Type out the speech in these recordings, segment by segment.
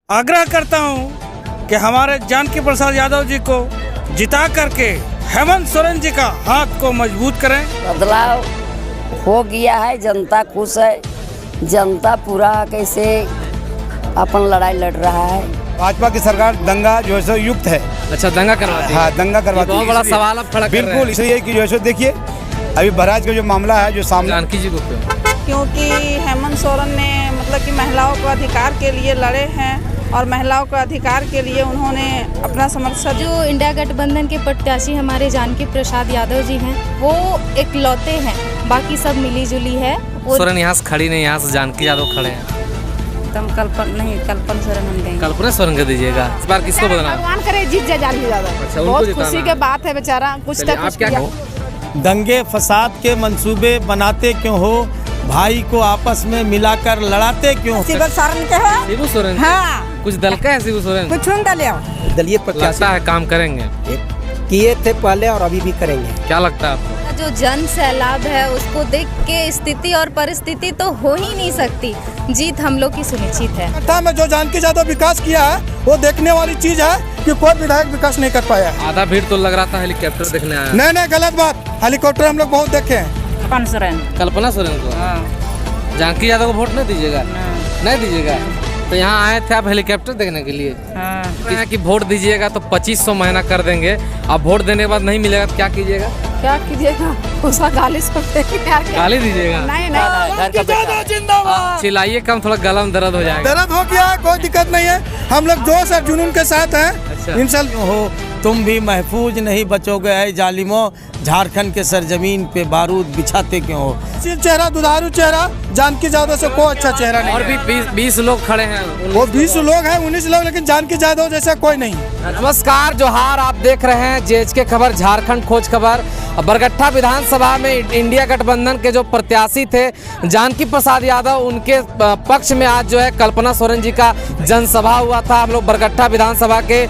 आग्रह करता हूं कि हमारे जानकी प्रसाद यादव जी को जिता करके हेमंत सोरेन जी का हाथ को मजबूत करें। बदलाव हो गया है, जनता खुश है, जनता पूरा कैसे अपन लड़ाई लड़ रहा है। भाजपा की सरकार दंगा जो है सो युक्त है। अच्छा, दंगा करवाती है। हाँ, दंगा करवाती है। बहुत बड़ा सवाल अब खड़ा कर रहे हैं। बिल्कुल, इसलिए कि जो है सो देखिए अभी बहराइच का जो मामला है जो सामने, जानकी जी को क्यों? क्योंकि हेमंत सोरेन ने मतलब कि महिलाओं को अधिकार के लिए लड़े हैं और महिलाओं के अधिकार के लिए उन्होंने अपना समर्थन। जो इंडिया गठबंधन के प्रत्याशी हमारे जानकी प्रसाद यादव जी हैं, वो इकलौते हैं, बाकी सब मिली जुली है। सोरेन यहाँ से खड़ी नहीं, यहाँ से जानकी यादव खड़े हैं। तुम कल्पना सोरेन हम देंगे। कल्पना सोरेन को दीजिएगा। इस बार किसको बदलना? भगवान करे जीत जाए जानकी यादव। अच्छा, उनको बहुत जिताना खुशी है। की बात है, बेचारा कुछ तक आप क्या कहो? दंगे फसाद के मंसूबे बनाते क्यों हो, भाई को आपस में मिलाकर लड़ाते क्यों? शिव सोरेन के है। शिबू सोरेन? हाँ, कुछ दल का है शिबू सोरेन? कुछ डाले दलीय प्रत्याशी लगता है काम करेंगे। किए थे पहले और अभी भी करेंगे। क्या लगता है आपको? जो जन सैलाब है उसको देख के स्थिति और परिस्थिति तो हो ही नहीं सकती, जीत हम लोग की सुनिश्चित है। में जो जानकी यादव विकास किया है वो देखने वाली चीज है कि कोई विधायक विकास नहीं कर पाया। आधा भीड़ तो लग रहा था हेलीकॉप्टर देखने आया। नहीं, गलत बात। हेलीकॉप्टर हम लोग बहुत देखे हैं। कल्पना सोरेन को? जानकी यादव को वोट नहीं दीजिएगा? नहीं दीजिएगा? तो यहाँ आए थे आप हेलीकॉप्टर देखने के लिए? हाँ। कि वोट दीजिएगा तो 2500 महीना कर देंगे, अब वोट देने के बाद नहीं मिलेगा तो क्या कीजिएगा? क्या कीजिएगा, उसका गाली सकते गाली दीजिएगा? नहीं। चिल्लाइए कम, थोड़ा गला में दर्द हो जाएगा। दर्द हो गया, कोई दिक्कत नहीं है, हम लोग जोश और जुनून के साथ हैं। अच्छा। इंशाल्लाह हो तुम भी महफूज नहीं बचोगे ऐ जालिमो, झारखंड के सरजमीन पे बारूद बिछाते क्यों हो। चेहरा दुधारू चेहरा, जानकी यादव से कोई अच्छा चेहरा नहीं। और भी 20 लोग खड़े हैं। वो 20 लोग हैं, 19 लोग, लेकिन जानकी यादव जैसा कोई नहीं। नमस्कार, जोहार। आप देख रहे हैं जेएचके खबर, झारखंड खोज खबर। बरगट्ठा विधानसभा में इंडिया गठबंधन के जो प्रत्याशी थे जानकी प्रसाद यादव, उनके पक्ष में आज जो है कल्पना सोरेन जी का जनसभा हुआ था। हम लोग बरगट्ठा विधानसभा के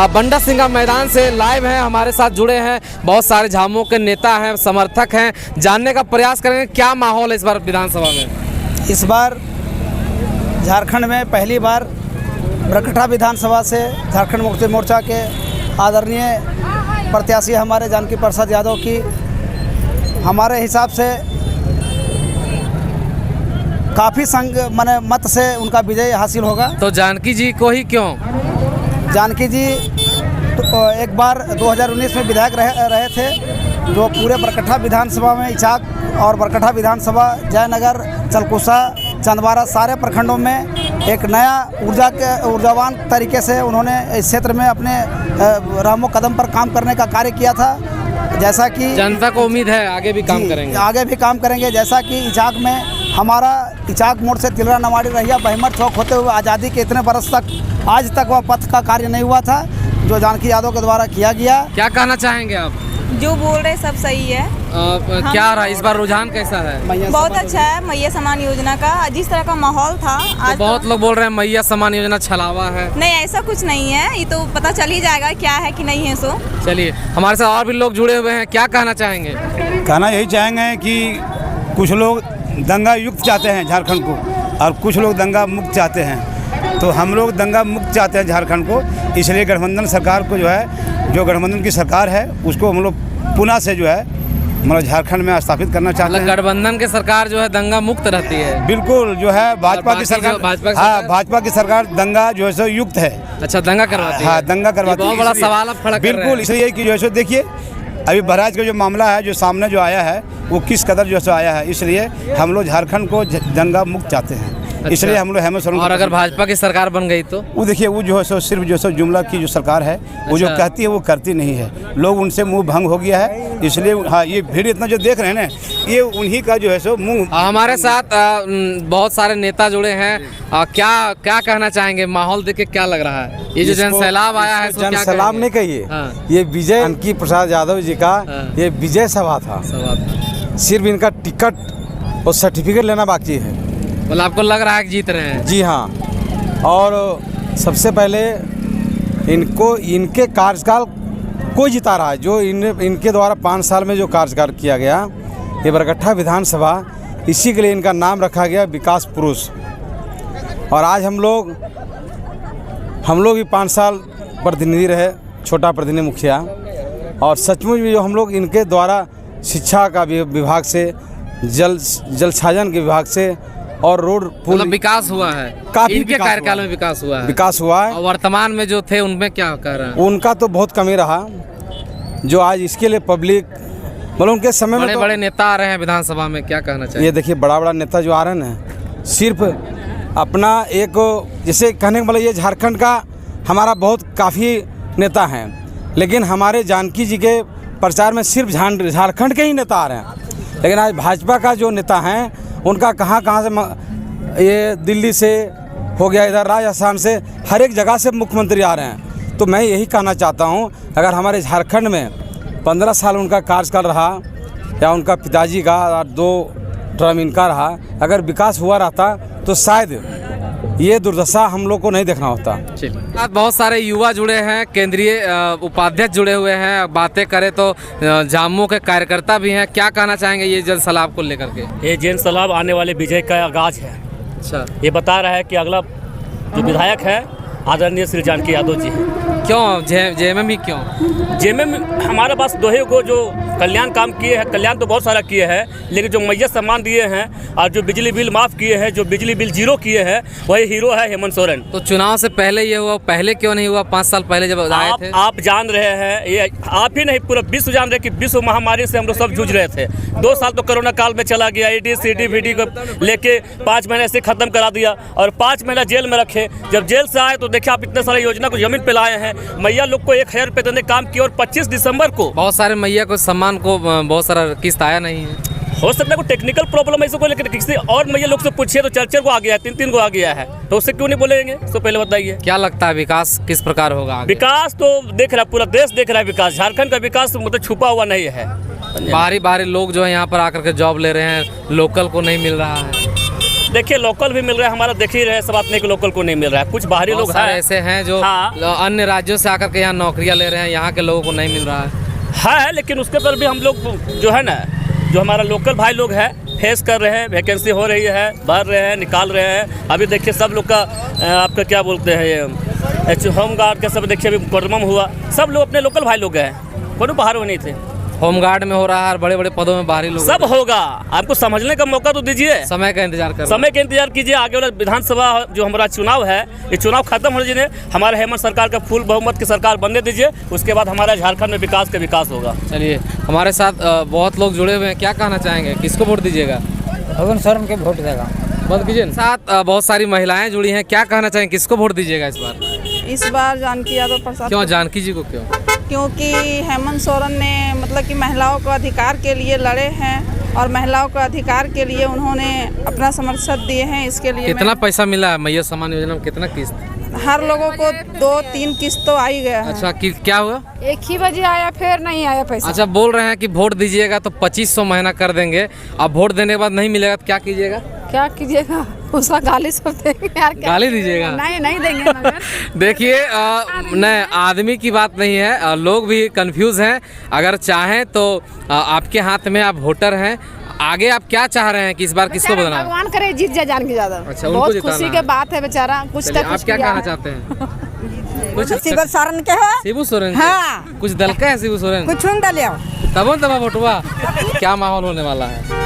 बंडा सिंघा मैदान से लाइव हैं, हमारे साथ जुड़े हैं बहुत सारे झामुमो के नेता हैं, समर्थक हैं। जानने का प्रयास करेंगे क्या माहौल है इस बार विधानसभा में। इस बार झारखंड में पहली बार बरगट्ठा विधानसभा से झारखंड मुक्ति मोर्चा के आदरणीय प्रत्याशी हमारे जानकी प्रसाद यादव की हमारे हिसाब से काफ़ी मत से उनका विजय हासिल होगा। तो जानकी जी को ही क्यों? जानकी जी तो एक बार 2019 में विधायक रहे थे, जो पूरे बरगट्ठा विधानसभा में इचाक और बरगट्ठा विधानसभा, जयनगर, चलकुसा, चंदवारा सारे प्रखंडों में एक नया ऊर्जावान तरीके से उन्होंने इस क्षेत्र में अपने रामो कदम पर काम करने का कार्य किया था। जैसा कि जनता को उम्मीद है आगे भी काम करेंगे। आगे भी काम करेंगे। जैसा कि इचाक में हमारा इचाक मोड़ से तिलरा नवाड़ी रहिया बहिमर चौक होते हुए आज़ादी के इतने बरस तक आज तक वह पथ का कार्य नहीं हुआ था, जो जानकी यादव के द्वारा किया गया। क्या कहना चाहेंगे आप? जो बोल रहे सब सही है। क्या रहा इस बार रुझान कैसा है? बहुत अच्छा है मैया समान योजना का। जिस तरह का माहौल था आज, तो बहुत लोग बोल रहे हैं मैया समान योजना छलावा है। नहीं, ऐसा कुछ नहीं है, ये तो पता चल ही जाएगा क्या है कि नहीं है। सो चलिए, हमारे साथ और भी लोग जुड़े हुए हैं, क्या कहना चाहेंगे? कहना यही चाहेंगे कि कुछ लोग दंगा युक्त चाहते हैं झारखंड को और कुछ लोग दंगा मुक्त चाहते हैं। तो हम लोग दंगा मुक्त चाहते हैं झारखंड को, इसलिए गठबंधन सरकार को जो है, जो गठबंधन की सरकार है उसको हम लोग पुनः से जो है मतलब झारखंड में स्थापित करना चाहते हैं। गठबंधन की सरकार जो है दंगा मुक्त रहती है। बिल्कुल, जो है भाजपा की सरकार, भाजपा की सरकार दंगा जो है सो युक्त है। अच्छा, दंगा करवाती है। हाँ, दंगा करवाती है। बहुत बड़ा सवाल अब खड़ा कर रहे हैं। बिल्कुल, इसलिए कि जो है सो देखिए अभी बहराइच का जो मामला है जो सामने जो आया है वो किस कदर जो है आया है, इसलिए हम लोग झारखंड को दंगा मुक्त चाहते हैं। अच्छा। इसलिए हम लोग हेमंत सोरेन। और अगर भाजपा की सरकार बन गई तो वो देखिए, वो जो है सो सिर्फ जो है जुमला की जो सरकार है वो जो कहती है वो करती नहीं है। लोग उनसे मुंह भंग हो गया है, इसलिए हाँ ये भीड़ इतना जो देख रहे हैं ना, ये उन्हीं का जो है सो मुंह। हमारे साथ बहुत सारे नेता जुड़े हैं। क्या कहना चाहेंगे? माहौल देख के क्या लग रहा है? ये जो जन सैलाब आया है, जन सैलाब नहीं कहिए, ये विजय जानकी प्रसाद यादव जी का ये विजय सभा था। सिर्फ इनका टिकट और सर्टिफिकेट लेना बाकी है। मतलब आपको लग रहा है कि जीत रहे हैं? जी हाँ, और सबसे पहले इनको इनके कार्यकाल कोई जिता रहा है, जो इनके द्वारा 5 साल में जो कार्यकाल किया गया, ये बरगट्ठा विधानसभा, इसी के लिए इनका नाम रखा गया विकास पुरुष। और आज हम लोग हम लोग भी 5 साल प्रतिनिधि रहे, छोटा प्रतिनिधि मुखिया, और सचमुच भी जो हम लोग इनके द्वारा शिक्षा का विभाग से, जल छाजन के विभाग से और रोड पुल मतलब विकास हुआ है, काफी इनके विकास कार्यकाल हुआ में विकास हुआ है। विकास हुआ है। और वर्तमान में जो थे उनमें क्या कह रहे हैं? उनका तो बहुत कमी रहा, जो आज इसके लिए पब्लिक मतलब उनके समय में बड़े बड़े नेता आ रहे हैं विधानसभा में, क्या कहना चाहिए? ये देखिए बड़ा नेता जो आ रहे हैं ना, सिर्फ अपना एक जैसे कहने का मतलब ये झारखंड का हमारा बहुत काफ़ी नेता हैं, लेकिन हमारे जानकी जी के प्रचार में सिर्फ झारखंड के ही नेता आ रहे हैं। लेकिन आज भाजपा का जो नेता हैं उनका कहाँ से, ये दिल्ली से हो गया, इधर राजस्थान से, हर एक जगह से मुख्यमंत्री आ रहे हैं। तो मैं यही कहना चाहता हूँ, अगर हमारे झारखंड में 15 साल उनका कार्यकाल रहा या उनका पिताजी का और 2 टर्म इनका रहा, अगर विकास हुआ रहता तो शायद ये दुर्दशा हम लोग को नहीं देखना होता। आज बहुत सारे युवा जुड़े हैं, केंद्रीय उपाध्यक्ष जुड़े हुए हैं, बातें करें तो झामुमो के कार्यकर्ता भी हैं। क्या कहना चाहेंगे ये जन सलाब को लेकर के? ये जन सलाब आने वाले विजय का आगाज है। अच्छा, ये बता रहा है कि अगला जो विधायक है आदरणीय श्री जानकी यादव जी हैं। क्यों जेएमएम ही क्यों? जेएमएम हमारे पास 2 को जो कल्याण काम किए हैं, कल्याण तो बहुत सारा किए हैं, लेकिन जो मैया सम्मान दिए हैं और जो बिजली बिल माफ़ किए हैं, जो बिजली बिल 0 किए हैं, वही हीरो है हेमंत सोरेन। तो चुनाव से पहले ये हुआ, पहले क्यों नहीं हुआ? 5 साल पहले जब आए थे। आप जान रहे हैं, ये आप ही नहीं पूरा विश्व जान रहे कि विश्व महामारी से हम लोग सब जूझ रहे थे। 2 साल तो कोरोना काल में चला गया, ED CD VD को लेके 5 महीने से ख़त्म करा दिया और 5 महीना जेल में रखे। जब जेल से आए तो देखिए आप इतने सारे योजना को जमीन पे लाए हैं। मैया लोग को 1000 रुपये देने काम किया और 25 दिसंबर को बहुत सारे मैया को सम्मान को बहुत सारा किस्त आया नहीं है। हो सकता है कोई टेक्निकल प्रॉब्लम है इसको, लेकिन किसी और मैया लोग से पूछिए तो 4 को आ गया है, 3 को आ गया है, तो उससे क्यों नहीं बोलेंगे? तो पहले बताइए क्या लगता है विकास किस प्रकार होगा आगे? विकास तो देख रहा है, पूरा देश देख रहा है विकास। झारखंड का विकास मतलब छुपा हुआ नहीं है। बाहरी लोग जो है यहाँ पर आकर के जॉब ले रहे हैं, लोकल को नहीं मिल रहा है। देखिए लोकल भी मिल रहा है, हमारा देख ही रहे सब बात नहीं कि लोकल को नहीं मिल रहा है। कुछ बाहरी लोग हैं ऐसे हैं जो अन्य राज्यों से आकर के यहाँ नौकरियाँ ले रहे हैं, यहाँ के लोगों को नहीं मिल रहा है। लेकिन उसके पर भी हम लोग जो है ना, जो हमारा लोकल भाई लोग हैं फेस कर रहे हैं, वैकेंसी हो रही है, भर रहे हैं, निकाल रहे हैं। अभी देखिए सब लोग का आपका क्या बोलते हैं, ये होमगार्ड का सब देखिए अभी मुकदमा हुआ, सब लोग अपने लोकल भाई लोग हैं, कोई बाहर वो नहीं थे। होमगार्ड में हो रहा है, बड़े बड़े पदों में बाहरी लोग सब होगा। आपको समझने का मौका तो दीजिए, समय का इंतजार कर, समय का इंतजार कीजिए। आगे वाला विधानसभा जो हमारा चुनाव है, ये चुनाव खत्म होने दीजिए, हमारे हेमंत सरकार का फुल बहुमत की सरकार बनने दीजिए, उसके बाद हमारा झारखंड में विकास होगा। चलिए, हमारे साथ बहुत लोग जुड़े हुए हैं, क्या कहना चाहेंगे, किसको वोट दीजिएगा? हेमंत सोरेन के वोट देगा। बंद कीजिए। साथ बहुत सारी महिलाएं जुड़ी हैं, क्या कहना चाहेंगे, किसको वोट दीजिएगा इस बार? इस बार जानकी यादव प्रसाद। क्यों जानकी जी को? क्योंकि हेमंत सोरेन ने मतलब कि महिलाओं को अधिकार के लिए लड़े हैं और महिलाओं को अधिकार के लिए उन्होंने अपना समर्थन दिए हैं। इसके लिए कितना पैसा मिला है मैया सम्मान योजना में? कितना किस्त? हर लोगों को 2-3 किस्त तो आ ही गया है। अच्छा, क्या हुआ? एक ही बजे आया, फिर नहीं आया पैसा। अच्छा, बोल रहे हैं कि वोट दीजिएगा तो 2500 महीना कर देंगे, अब वोट देने के बाद नहीं मिलेगा तो क्या कीजिएगा? क्या कीजिएगा? उसका गाली सब देंगे यार। गाली दीजिएगा? नहीं देंगे मगर देखिए, नहीं, आदमी की बात नहीं है, लोग भी कंफ्यूज हैं। अगर चाहें तो आपके हाथ में, आप वोटर हैं, आगे आप क्या चाह रहे हैं कि इस बार किसको बदलना? भगवान करे जीत जाए जानकी यादव। अच्छा, बहुत खुशी की बात है बेचारा। कुछ आप क्या कहना चाहते हैं? शिबू सोरेन के है। शिबू सोरेन? हाँ। कुछ दल का है शिबू सोरेन? कुछ डाले तब तब वोटवा। क्या माहौल होने वाला है?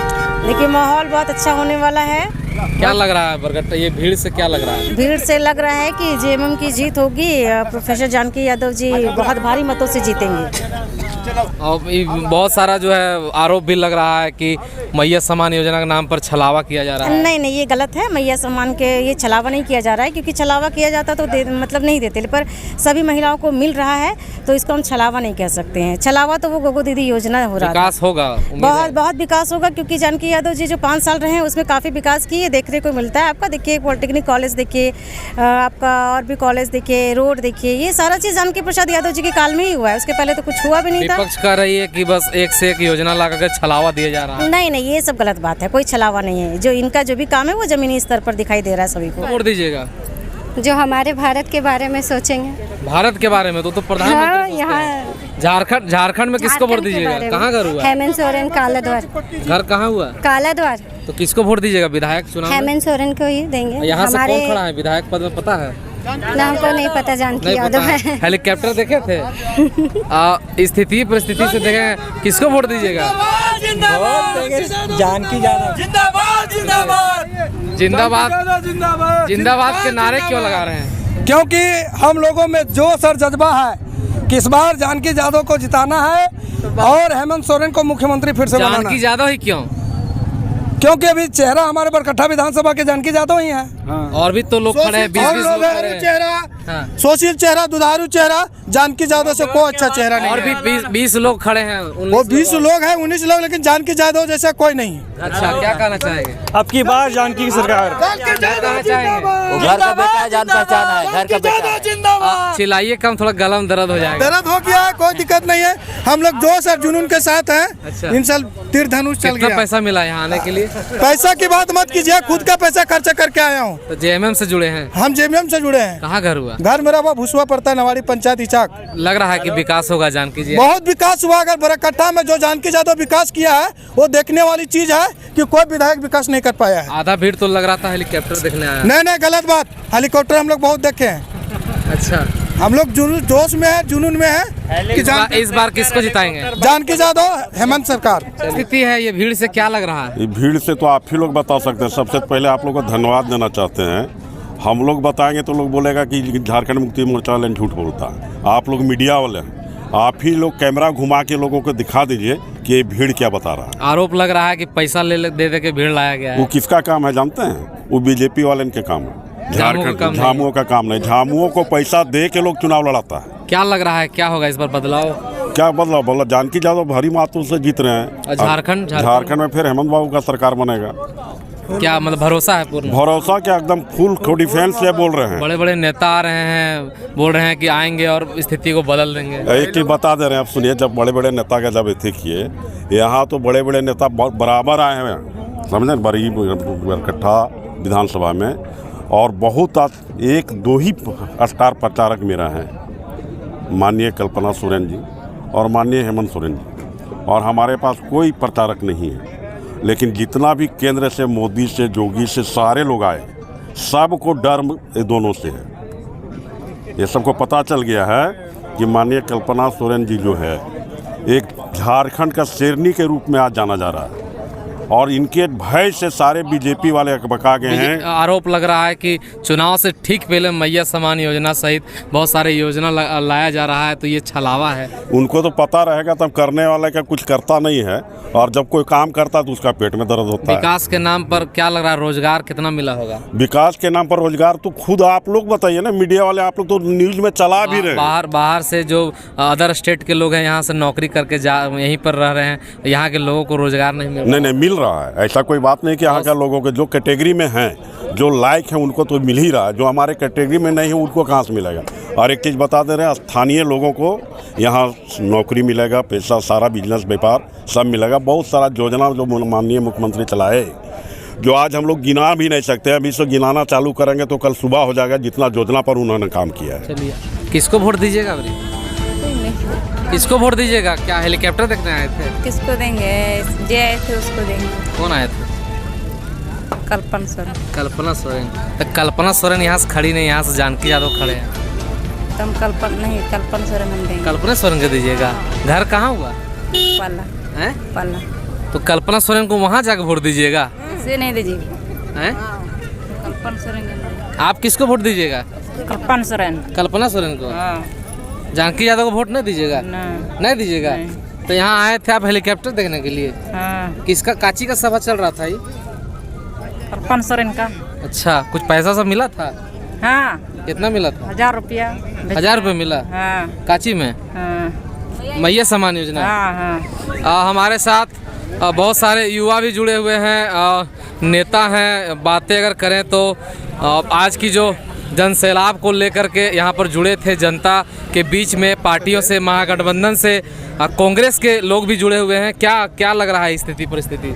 देखिए माहौल बहुत अच्छा होने वाला है। क्या लग रहा है बरगट्टा, ये भीड़ से क्या लग रहा है? भीड़ से लग रहा है कि जेएमएम की जीत होगी। प्रोफेसर जानकी यादव जी बहुत भारी मतों से जीतेंगे। और बहुत सारा जो है आरोप भी लग रहा है कि मैया सम्मान योजना के नाम पर छलावा किया जा रहा है। नहीं, ये गलत है। मैया सम्मान के ये छलावा नहीं किया जा रहा है, क्योंकि छलावा किया जाता तो मतलब नहीं देते, पर सभी महिलाओं को मिल रहा है तो इसको हम छलावा नहीं कह सकते हैं। छलावा तो वो गोगो दीदी योजना हो रहा है। विकास होगा, बहुत विकास होगा, क्योंकि जानकी यादव जी जो 5 साल रहे हैं उसमें काफ़ी विकास किए देखने को मिलता है। आपका देखिए पॉलिटेक्निक कॉलेज देखिए, आपका और भी कॉलेज देखिए, रोड देखिए, ये सारा चीज़ जानकी प्रसाद यादव जी के काल में ही हुआ है। उसके पहले तो कुछ हुआ भी नहीं था। विपक्ष कर रही है कि बस एक से एक योजना लाकर छलावा दिया जा रहा है। नहीं, ये सब गलत बात है। कोई छलावा नहीं है। जो इनका जो भी काम है वो जमीनी स्तर पर दिखाई दे रहा है सभी को। वोट दीजिएगा जो हमारे भारत के बारे में सोचेंगे। भारत के बारे में तो प्रधानमंत्री यहाँ झारखंड में किसको वोट दीजिएगा? कहाँ घर हुआ? हेमंत सोरेन, काला द्वार। घर कहाँ हुआ? काला द्वार। तो किसको वोट दीजिएगा विधायक चुनाव? हेमंत सोरेन को ही देंगे। यहाँ से कौन खड़ा है विधायक पद में, पता है? ना हमको नहीं पता जानकी नहीं यादव पता है। है। हेलीकॉप्टर देखे थे? स्थिति परिस्थिति से देखें, किसको वोट दीजिएगा? जानकी यादव जिंदाबाद जिंदाबाद जिंदाबाद जिंदाबाद के नारे क्यों लगा रहे हैं? क्योंकि हम लोगों में जोश और जज्बा है कि इस बार जानकी यादव को जिताना है और हेमंत सोरेन को मुख्यमंत्री फिर से बनाना जानकी है। यादव ही क्यों? क्योंकि अभी चेहरा हमारे बरकट्ठा विधानसभा के जानकी यादव ही है। और भी तो लोग खड़े हैं, 20 लोग खड़े हैं। चेहरा सोशील चेहरा, दुधारू चेहरा, जानकी यादव से कोई अच्छा चेहरा नहीं। और भी 20 लोग खड़े हैं। वो 20 लोग हैं, 19 लोग, लेकिन जानकी यादव जैसा कोई नहीं। अच्छा, क्या कहना चाहेंगे? अब की बार जानकी की सरकार। क्या कहना चाहेंगे? घर का बेटा है, जान पहचान है, घर का बेटा है। चिल्लाइए कम, थोड़ा गला में दर्द हो जाएगा। दर्द हो गया, कोई दिक्कत नहीं है। हम लोग जोश और जुनून के साथ हैं। अच्छा। इन साल तीर धनुष चल कितना गया। पैसा मिला यहाँ आने के लिए? पैसा की बात मत कीजिए, खुद का पैसा खर्चा करके आया हूँ। तो जेएमएम से जुड़े हैं? हम जेएमएम से जुड़े हैं। कहाँ घर हुआ? घर मेरा वो भुसवा पड़ता है, नवाड़ी पंचायत इचाक। लग रहा है कि विकास होगा जानकी जी। बहुत विकास हुआ। अगर बरकट्ठा में जो जानकी यादव विकास किया है वो देखने वाली चीज है कि कोई विधायक विकास नहीं कर पाया है। आधा भीड़ तो लग रहा था हेलीकॉप्टर देखने आया। नहीं, गलत बात। हेलीकॉप्टर हम लोग बहुत देखे हैं। अच्छा, हम लोग जोश में है, जुनून में है कि इस बार किसको जिताएंगे? जानकी यादव, हेमंत सरकार। स्थिति है ये भीड़ से, क्या लग रहा है? ये भीड़ से तो आप ही लोग बता सकते हैं। सबसे पहले आप लोग को धन्यवाद देना चाहते हैं। हम लोग बताएंगे तो लोग बोलेगा कि झारखंड मुक्ति मोर्चा वाले झूठ बोलता है। आप लोग मीडिया वाले हैं, आप ही लोग कैमरा घुमा के लोगों को दिखा दीजिए कि ये भीड़ क्या बता रहा है। आरोप लग रहा है कि पैसा दे के भीड़ लाया गया है। वो किसका काम है जानते हैं? वो बीजेपी वाले के काम है। झारखंड झामुओं का काम नहीं। झामुओं को पैसा दे के लोग चुनाव लड़ाता है। क्या लग रहा है, क्या होगा इस बार बदलाव? क्या बदलाव? बोला जानकी यादव भारी मात्रा से जीत रहे हैं। झारखंड में फिर हेमंत बाबू का सरकार बनेगा। क्या मतलब भरोसा है? पूर्ण भरोसा क्या, एकदम फुल डिफेंस से बोल रहे हैं। बड़े बड़े नेता आ रहे हैं, बोल रहे हैं कि आएंगे और स्थिति को बदल देंगे। एक चीज बता दे रहे हैं, आप सुनिए। जब बड़े बड़े नेता का जब इतने किए, यहाँ तो बड़े बड़े नेता बराबर आए हैं, समझे, बड़ी बरकट्ठा विधानसभा में। और बहुत 1-2 ही स्टार प्रचारक मेरा है, माननीय कल्पना सोरेन जी और माननीय हेमंत सोरेन जी। और हमारे पास कोई प्रचारक नहीं है। लेकिन जितना भी केंद्र से, मोदी से, जोगी से सारे लोग आए, सबको डर दोनों से है। ये सबको पता चल गया है कि माननीय कल्पना सोरेन जी जो है एक झारखंड का शेरनी के रूप में आज जाना जा रहा है। और इनके भय से सारे बीजेपी वाले बका गए हैं। आरोप लग रहा है कि चुनाव से ठीक पहले मैया समान योजना सहित बहुत सारे योजना लाया जा रहा है, तो ये छलावा है। उनको तो पता रहेगा, तब करने वाले का कुछ करता नहीं है। और जब कोई काम करता है तो उसका पेट में दर्द होता है। विकास के नाम पर क्या लग रहा है, रोजगार कितना मिला होगा? विकास के नाम पर रोजगार तो खुद आप लोग बताइए ना, मीडिया वाले आप लोग तो न्यूज में चला भी रहे हैं। बाहर से जो अदर स्टेट के लोग हैं, यहाँ से नौकरी करके यहीं पर रह रहे हैं, यहाँ के लोगों को रोजगार नहीं मिल रहा है। ऐसा कोई बात नहीं कि यहाँ के लोगों के जो कैटेगरी में हैं, जो लायक हैं, उनको तो मिल ही रहा है। जो हमारे कैटेगरी में नहीं है उनको कहाँ से मिलेगा? और एक चीज़ बता दे रहे हैं, स्थानीय लोगों को यहाँ नौकरी मिलेगा, पैसा, सारा बिजनेस व्यापार सब मिलेगा। बहुत सारा योजना जो माननीय मुख्यमंत्री चलाए, जो आज हम लोग गिना भी नहीं सकते। अभी से गिनाना चालू करेंगे तो कल सुबह हो जाएगा, जितना योजना पर उन्होंने काम किया है। चलिए, किसको वोट दीजिएगा? किसको वोट दीजिएगा? क्या हेलीकॉप्टर देखने आए थे? किसको देंगे? जे आए थे उसको देंगे। कौन आए थे? कल्पना सोरेन। कल्पना सोरेन। तो कल्पना सोरेन यहाँ से खड़ी नहीं, यहाँ से जानकी यादव खड़े हैं। तुम कल्पना सोरेन हम देंगे। कल्पना सोरेन को दीजिएगा। घर कहाँ हुआ? पाला है पाला। तो कल्पना सोरेन को वहाँ जाकर वोट दीजिएगा? से नहीं दीजिएगा। हैं? कल्पना सोरेन। आप किसको वोट दीजिएगा? कल्पना सोरेन। कल्पना सोरेन को। जानकी यादव को वोट नहीं दीजिएगा? नहीं दीजिएगा। तो यहाँ आए थे आप हेलीकॉप्टर देखने के लिए? किसका, काची का सभा चल रहा था ये? कल्पना सोरेन का। अच्छा, कुछ पैसा सब मिला था? हाँ। कितना मिला था? 1000 रुपया। 1000 रुपये मिला? हाँ। काची में? मैया समान योजना। हमारे साथ बहुत सारे युवा भी जुड़े हुए हैं, नेता हैं। बातें अगर करें तो आज की जो जन सैलाब को लेकर के यहाँ पर जुड़े थे, जनता के बीच में पार्टियों से, महागठबंधन से, कांग्रेस के लोग भी जुड़े हुए हैं। क्या लग रहा है स्थिति परिस्थिति?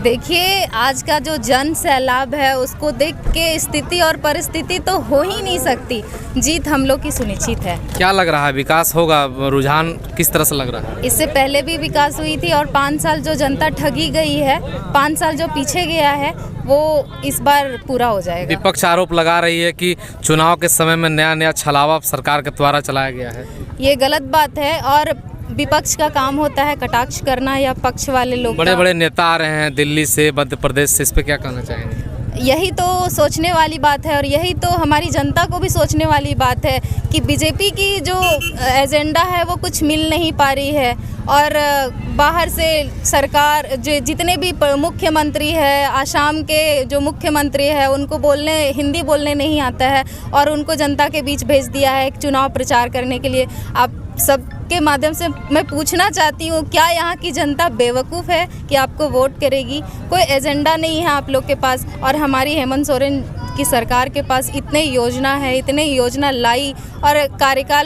देखिए, आज का जो जन सैलाब है उसको देख के स्थिति और परिस्थिति तो हो ही नहीं सकती। जीत हम लोग की सुनिश्चित है। क्या लग रहा है, विकास होगा? रुझान किस तरह से लग रहा है? इससे पहले भी विकास हुई थी और 5 साल जो जनता ठगी गई है, 5 साल जो पीछे गया है, वो इस बार पूरा हो जाएगा। विपक्ष आरोप लगा रही है कि चुनाव के समय में नया नया छलावा सरकार के द्वारा चलाया गया है। ये गलत बात है और विपक्ष का काम होता है कटाक्ष करना या पक्ष वाले लोग। बड़े बड़े नेता आ रहे हैं दिल्ली से, मध्य प्रदेश से, इस पे क्या कहना चाहेंगे? यही तो सोचने वाली बात है और यही तो हमारी जनता को भी सोचने वाली बात है कि बीजेपी की जो एजेंडा है वो कुछ मिल नहीं पा रही है और बाहर से सरकार जो जितने भी मुख्यमंत्री है, आसाम के जो मुख्यमंत्री है उनको हिंदी बोलने नहीं आता है और उनको जनता के बीच भेज दिया है एक चुनाव प्रचार करने के लिए। आप सबके माध्यम से मैं पूछना चाहती हूँ, क्या यहाँ की जनता बेवकूफ़ है कि आपको वोट करेगी? कोई एजेंडा नहीं है आप लोग के पास और हमारी हेमंत सोरेन की सरकार के पास इतने योजना है, इतने योजना लाई और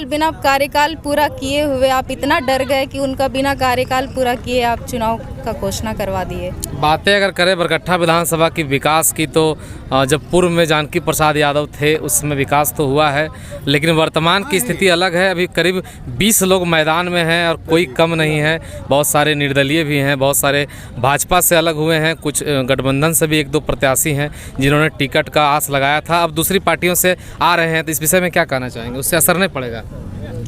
बिना कार्यकाल पूरा किए हुए आप इतना डर गए कि उनका बिना कार्यकाल पूरा किए आप चुनाव का घोषणा करवा दिए। बातें अगर करें बरकट्ठा विधानसभा की विकास की तो जब पूर्व में जानकी प्रसाद यादव थे उस समय विकास तो हुआ है, लेकिन वर्तमान की स्थिति अलग है। अभी करीब 20 लोग मैदान में हैं और कोई कम नहीं है। बहुत सारे निर्दलीय भी हैं, बहुत सारे भाजपा से अलग हुए हैं, कुछ गठबंधन से भी 1-2 प्रत्याशी हैं जिन्होंने टिकट का आस लगाया था, अब दूसरी पार्टियों से आ रहे हैं। तो इस विषय में क्या कहना चाहेंगे? उससे असर नहीं पड़ेगा?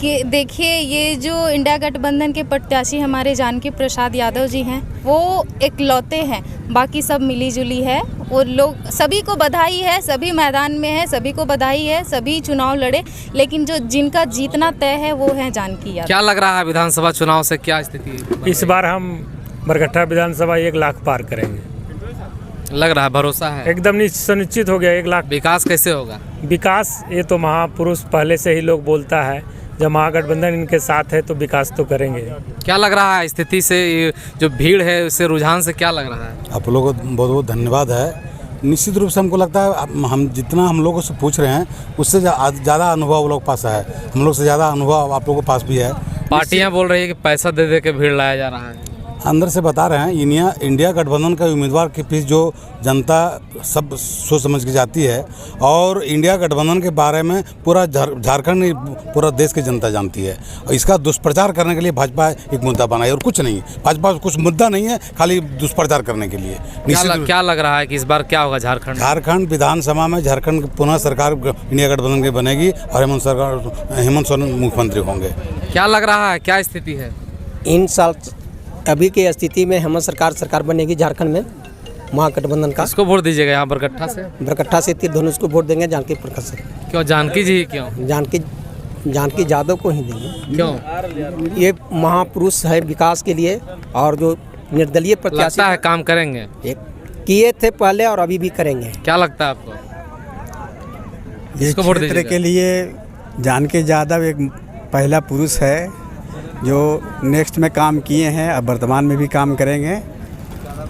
कि देखिए, ये जो इंडिया गठबंधन के प्रत्याशी हमारे जानकी प्रसाद यादव जी हैं वो इकलौते हैं, बाकी सब मिली जुली है। वो लोग सभी को बधाई है, सभी मैदान में है, सभी को बधाई है, सभी चुनाव लड़े, लेकिन जो जिनका जीतना तय है वो है जानकी यादव। क्या लग रहा है विधानसभा चुनाव से क्या स्थिति है? इस बार हम बरकट्ठा विधानसभा 1 लाख पार करेंगे, लग रहा है, भरोसा है? एकदम सुनिश्चित हो गया 1 लाख। विकास कैसे होगा? विकास ये तो महापुरुष पहले से ही लोग बोलता है, जब महागठबंधन इनके साथ है तो विकास तो करेंगे। क्या लग रहा है स्थिति से, जो भीड़ है उससे, रुझान से क्या लग रहा है? आप लोगों को बहुत बहुत धन्यवाद है। निश्चित रूप से हमको लगता है हम जितना हम लोगों से पूछ रहे हैं उससे ज़्यादा अनुभव लोग पास है, हम लोग से ज़्यादा अनुभव आप लोगों के पास भी है। पार्टियां बोल रही है कि पैसा दे दे के भीड़ लाया जा रहा है। अंदर से बता रहे हैं इंडिया गठबंधन का उम्मीदवार के पीछे जो जनता सब सोच समझ के जाती है और इंडिया गठबंधन के बारे में पूरा झारखंड नहीं पूरा देश की जनता जानती है। और इसका दुष्प्रचार करने के लिए भाजपा एक मुद्दा बनाई और कुछ नहीं, भाजपा कुछ मुद्दा नहीं है, खाली दुष्प्रचार करने के लिए। क्या लग रहा है कि इस बार क्या होगा झारखंड विधानसभा में? झारखंड पुनः सरकार इंडिया गठबंधन की बनेगी और हेमंत सोरेन मुख्यमंत्री होंगे। क्या लग रहा है, क्या स्थिति है इन साल? अभी की स्थिति में हेमंत सरकार बनेगी झारखंड में महागठबंधन का। इसको वोट दीजिएगा यहाँ बरकट्ठा से? तीर धनुष को वोट देंगे जानकी प्रकाश से। क्यों जानकी जी? क्यों जानकी यादव को ही देंगे? क्यों? ये महापुरुष है विकास के लिए और जो निर्दलीय प्रत्याशी है काम करेंगे, किए थे पहले और अभी भी करेंगे। क्या लगता है आपको? इसको वोट देने के लिए जानकी यादव एक पहला पुरुष है जो नेक्स्ट में काम किए हैं, अब वर्तमान में भी काम करेंगे।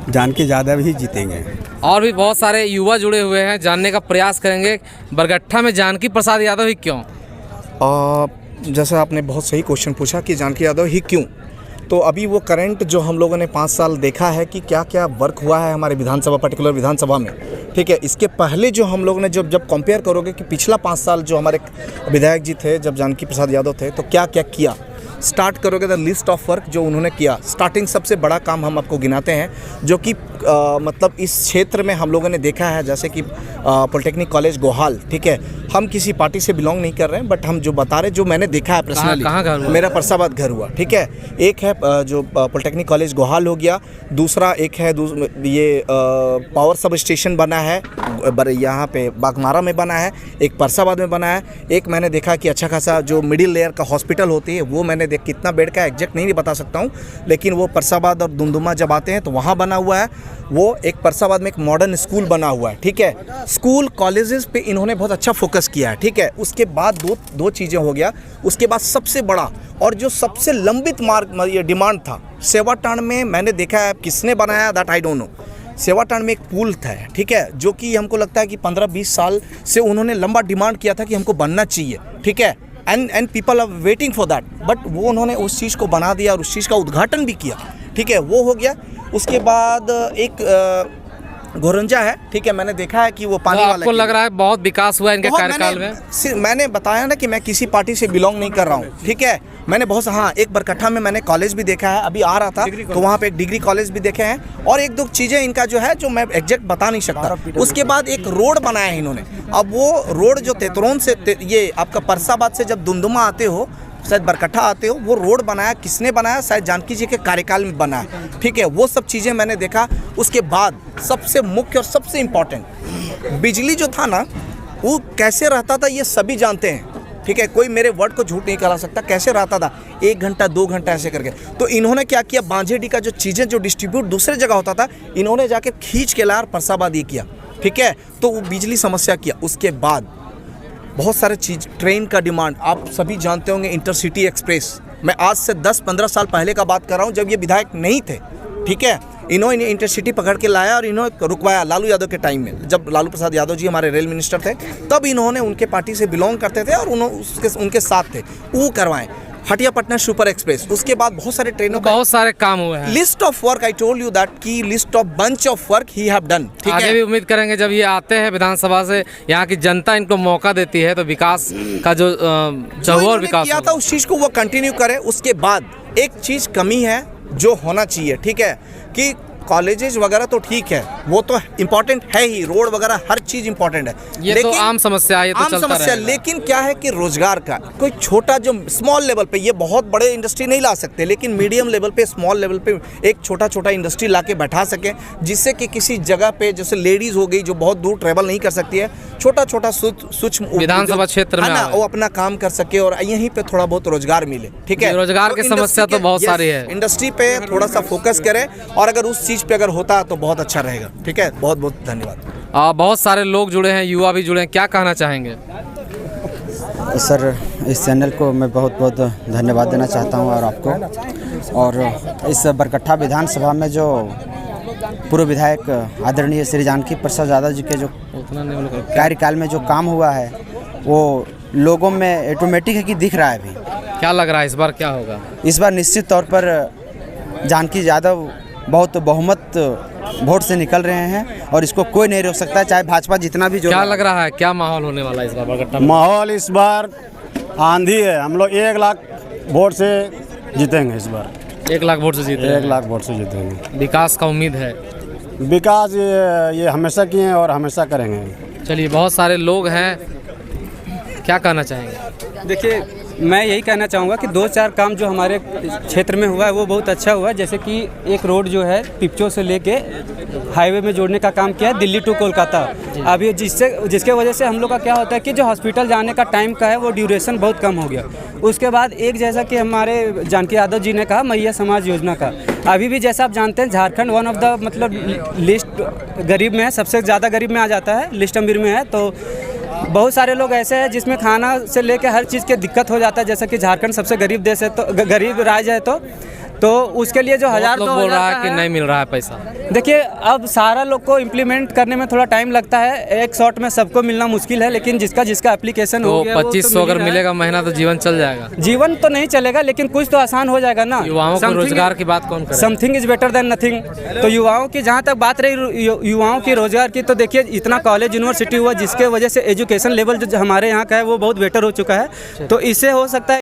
जानकी यादव ही जीतेंगे। और भी बहुत सारे युवा जुड़े हुए हैं, जानने का प्रयास करेंगे बरगट्ठा में जानकी प्रसाद यादव ही क्यों? जैसा आपने बहुत सही क्वेश्चन पूछा कि जानकी यादव ही क्यों, तो अभी वो करंट जो हम लोगों ने 5 साल देखा है कि क्या क्या वर्क हुआ है हमारे विधानसभा, पर्टिकुलर विधानसभा में, ठीक है। इसके पहले जो हम लोगों ने जब कंपेयर करोगे कि पिछला 5 साल जो हमारे विधायक जी थे जब जानकी प्रसाद यादव थे तो क्या क्या किया, स्टार्ट करोगे द लिस्ट ऑफ वर्क जो उन्होंने किया। स्टार्टिंग सबसे बड़ा काम हम आपको गिनाते हैं जो कि मतलब इस क्षेत्र में हम लोगों ने देखा है, जैसे कि पॉलिटेक्निक कॉलेज गोहाल, ठीक है। हम किसी पार्टी से बिलोंग नहीं कर रहे हैं, बट हम जो बता रहे जो मैंने देखा है पर्सनली। मेरा परसाबाद घर हुआ, ठीक है। एक है जो पॉलिटेक्निक कॉलेज गोहाल हो गया, दूसरा एक है ये पावर सब स्टेशन बना है यहाँ पे बागमारा में बना है, एक परसाबाद में बना है, एक मैंने देखा कि अच्छा खासा जो मिडिल लेयर का हॉस्पिटल होती है वो मैंने देख, कितना बेड का एग्जैक्ट नहीं बता सकता हूँ, लेकिन वो परसाबाद और दुमदुमा जब आते हैं तो वहाँ बना हुआ है। वो एक परसाबाद में एक मॉडर्न स्कूल बना हुआ है, ठीक है। स्कूल कॉलेजेस पे इन्होंने बहुत अच्छा फोकस किया है, ठीक है। उसके बाद दो चीज़ें हो गया। उसके बाद सबसे बड़ा और जो सबसे लंबित मार्ग ये डिमांड था, सेवाटांड में मैंने देखा है, किसने बनाया दैट आई डोंट नो। सेवाटांड में एक पुल था, ठीक है, जो कि हमको लगता है कि 15-20 साल से उन्होंने लंबा डिमांड किया था कि हमको बनना चाहिए, ठीक है। And people are waiting for that, but वो उन्होंने उस चीज़ को बना दिया और उस चीज़ का उद्घाटन भी किया, ठीक है। वो हो गया। उसके बाद एक घोरंजा है, ठीक है, मैंने देखा है कि वो पानी वाला आपको लग रहा है बहुत विकास हुआ है इनके कार्यकाल में? मैंने बताया ना कि मैं किसी पार्टी से बिलोंग नहीं कर रहा हूँ, ठीक है। मैंने बहुत हाँ, एक बरकट्ठा में मैंने कॉलेज भी देखा है, अभी आ रहा था तो वहाँ पे एक डिग्री कॉलेज भी देखे हैं, और एक दो चीज़ें इनका जो है जो मैं एग्जैक्ट बता नहीं सकता। उसके बाद एक रोड बनाया है इन्होंने। अब वो रोड जो तेतरोन से ये आपका परसाबाद से जब दुमदुमा आते हो, शायद बरकट्ठा आते हो, वो रोड बनाया किसने बनाया? शायद जानकी जी के कार्यकाल में बना है, ठीक है। वो सब चीज़ें मैंने देखा। उसके बाद सबसे मुख्य और सबसे इम्पोर्टेंट, बिजली जो था ना वो कैसे रहता था ये सभी जानते हैं, ठीक है। कोई मेरे वर्ड को झूठ नहीं करा सकता, कैसे रहता था 1 घंटा 2 घंटा ऐसे करके। तो इन्होंने क्या किया, बांझेडी का जो चीज़ें जो डिस्ट्रीब्यूट दूसरे जगह होता था, इन्होंने जाके खींच के लार परसाबाद ये किया, ठीक है। तो वो बिजली समस्या किया। उसके बाद बहुत सारे चीज़, ट्रेन का डिमांड आप सभी जानते होंगे, इंटरसिटी एक्सप्रेस। मैं आज से 10-15 साल पहले का बात कर रहा हूँ, जब ये विधायक नहीं थे, ठीक है। इन्होंने इंटरसिटी पकड़ के लाया और इन्होंने रुकवाया लालू यादव के टाइम में, जब लालू प्रसाद यादव जी हमारे रेल मिनिस्टर थे, तब इन्होंने, उनके पार्टी से बिलोंग करते थे और उनके साथ थे, वो करवाएं। हटिया पटना सुपर एक्सप्रेस, उसके बाद बहुत सारे ट्रेनों, बहुत सारे काम हुए हैं। List of work, I told you that की list of bunch of work he have done, ठीक है। आगे भी उम्मीद करेंगे जब ये आते हैं विधानसभा से, यहाँ की जनता इनको मौका देती है तो विकास का जो चौवर विकास किया था उस चीज़ को वो कंटिन्यू करे। उसके बाद एक चीज़ कमी है जो होना चाहिए, ठीक है, कि कॉलेजेस वगैरह तो ठीक है, वो तो इम्पोर्टेंट है ही, रोड वगैरह हर चीज़ इम्पोर्टेंट है, ये तो आम समस्या है, ये तो आम समस्या। लेकिन क्या है कि रोजगार का कोई छोटा जो स्मॉल लेवल पे, ये बहुत बड़े इंडस्ट्री नहीं ला सकते, लेकिन मीडियम लेवल पे, स्मॉल लेवल पे एक छोटा छोटा इंडस्ट्री ला के बैठा सके, जिससे कि किसी जगह पे, जैसे लेडीज हो गई जो बहुत दूर ट्रेवल नहीं कर सकती है, छोटा छोटा सूक्ष्म विधानसभा क्षेत्र में वो अपना काम कर सके और यहीं पे थोड़ा बहुत रोजगार मिले, ठीक है। रोजगार की समस्या तो बहुत सारी है, इंडस्ट्री पे थोड़ा सा फोकस करे, और अगर उस चीज़ पे अगर होता तो बहुत अच्छा रहेगा, ठीक है। बहुत बहुत धन्यवाद। बहुत सारे लोग जुड़े हैं, युवा भी जुड़े हैं, क्या कहना चाहेंगे? सर, इस चैनल को मैं बहुत बहुत धन्यवाद देना चाहता हूं और आपको, और इस बरकट्ठा विधानसभा में जो पूर्व विधायक आदरणीय श्री जानकी प्रसाद यादव जी के जो कार्यकाल में जो काम हुआ है, वो लोगों में ऑटोमेटिक है कि दिख रहा है। अभी क्या लग रहा है इस बार क्या होगा? इस बार निश्चित तौर पर जानकी यादव बहुत बहुमत वोट से निकल रहे हैं और इसको कोई नहीं रोक सकता, चाहे भाजपा जितना भी। जो क्या लग रहा है, क्या माहौल होने वाला है इस बार बरकट्ठा? माहौल इस बार आंधी है। हम लोग 1 लाख वोट से जीतेंगे इस बार। 1 लाख वोट से जीतेंगे? 1 लाख वोट से जीतेंगे। विकास का उम्मीद है? विकास ये हमेशा किए हैं और हमेशा करेंगे। चलिए, बहुत सारे लोग हैं, क्या कहना चाहेंगे? देखिए, मैं यही कहना चाहूँगा कि 2-4 काम जो हमारे क्षेत्र में हुआ है वो बहुत अच्छा हुआ है। जैसे कि एक रोड जो है पिपचो से लेके हाईवे में जोड़ने का काम किया है, दिल्ली टू कोलकाता। अभी जिसके वजह से हम लोग का क्या होता है कि जो हॉस्पिटल जाने का टाइम का है वो ड्यूरेशन बहुत कम हो गया। उसके बाद एक, जैसा कि हमारे जानकी यादव जी ने कहा, मैया समाज योजना का, अभी भी जैसा आप जानते हैं झारखंड वन ऑफ द मतलब लिस्ट गरीब में है, सबसे ज़्यादा गरीब में आ जाता है, लिस्ट अमीर में है। तो बहुत सारे लोग ऐसे हैं जिसमें खाना से लेकर हर चीज़ की दिक्कत हो जाता है। जैसे कि झारखंड सबसे गरीब देश है, तो गरीब राज्य है, तो उसके लिए जो 1000 लोग बोल रहा है कि नहीं मिल रहा है पैसा। देखिए, अब सारा लोग को इम्प्लीमेंट करने में थोड़ा टाइम लगता है, एक शॉट में सबको मिलना मुश्किल है, लेकिन जिसका एप्लीकेशन हो गया, 2500 अगर मिलेगा महीना तो जीवन चल जाएगा। जीवन तो नहीं चलेगा, लेकिन कुछ तो आसान हो जाएगा ना। युवाओं को रोजगार की बात कौन करे? Something is better than nothing. तो युवाओं की जहाँ तक बात रही युवाओं की रोजगार की, तो देखिए इतना कॉलेज यूनिवर्सिटी हुआ जिसके वजह से एजुकेशन लेवल जो हमारे यहाँ का है वो बहुत बेटर हो चुका है। तो इससे हो सकता है